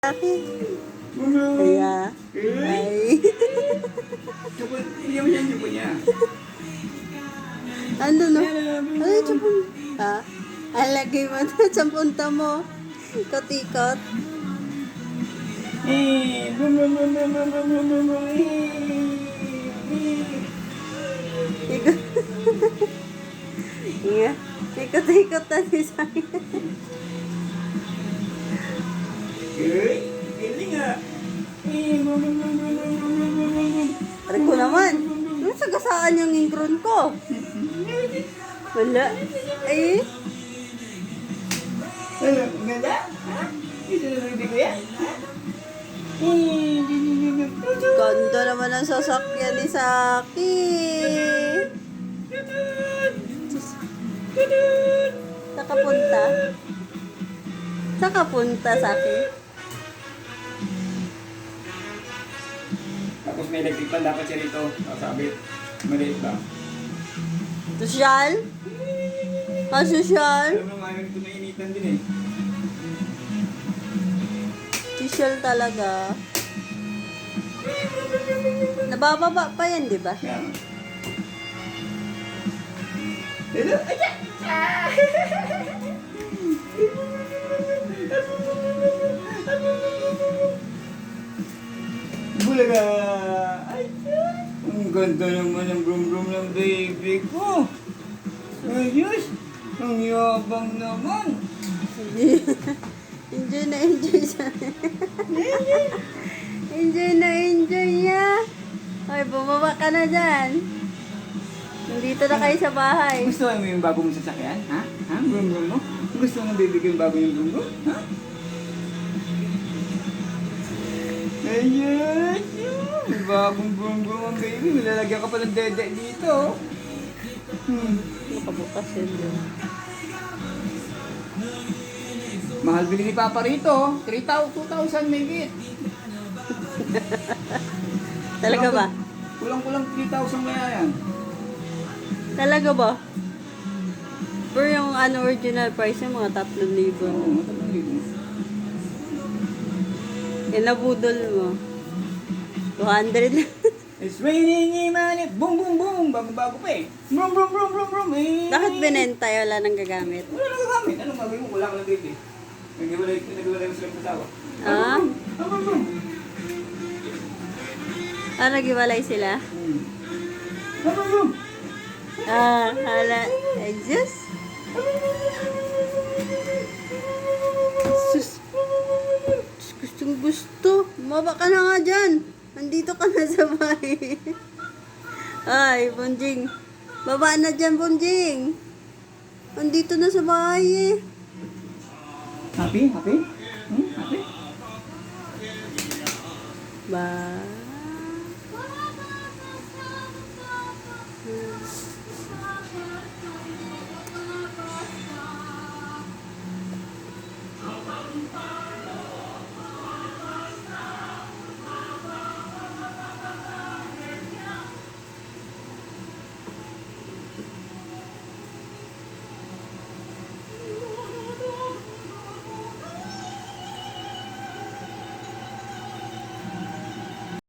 Akin. Kaya, ay. Iyan mo yan, yung niya. Ano no? Ay, tsapon. Ha? Alagay mo na sa punta mo. Ikot-ikot. Bum, bum, bum, bum, bum, bum, bum, bum, bum. Ikot. Nga. Ikot-ikot na si Sakin. Galing nga. Bum, bum, bum, bum, bum, bum, bum, bum, bum. Aray ko naman. Ano sagasaan yung ingron ko? Wala. Ay. Ano, ang ganda? Ha? Ito na hindi ko yan? Ganda naman ang sasakyan ni Saki. Saka punta? Saka punta, Saki? Tapos may electric pan dapat siya rito. Nakasabit. Maliit lang. Sosyal? Ah, sosyal? Alam mo nga, ito nainitan din eh. Sosyal talaga. Nabababa pa yan, di ba? Kaya nga. Hello? Ayan! Bulaga! Ay, ang ganda naman ng brum-brum ng baby ko. Ayos! Ang yabang naman. Enjoy na enjoy siya. Enjoy na enjoy niya. Ay, bumaba ka na dyan. Nandito na kayo sa bahay. Gusto mo yung bago mong sasakyan? Ha? Ha? Brum-brum mo? Gusto mo ng baby ko yung bago yung brum-brum? Ha? Ayos! May bagong brum-brum ang baby. Malalagyan ka pa ng dede dito. Nakabukas yun doon. Mahal bili ni Papa rito. 2,000 may git. Talaga ba? Kulang-kulang 3,000 kaya yan. Talaga ba? Pero yung original price yung mga 3,000. Oo, matalang dito. Yan nabudol mo. 200. It's raining in money. Boom, boom, boom. Bago-bago pa eh. Brum, brum, brum, brum, brum. Eh. Bakit binenta yun? Wala nang gagamit? Wala nang gagamit. Anong gagawin mo? Wala ka lang baby. Naghiwalay mo silang kasawa. Ah? Brum, brum. Ah, naghiwalay sila? Brum, brum. Ah, hala. Ay, Diyos. Sus. Gustong gusto. Bumaba ka na nga dyan. Nandito ka na sa bahay. Ay, Bonjing. Baba na dyan, Bonjing. Nandito na sa bahay eh. Happy? Happy? Happy? Bye.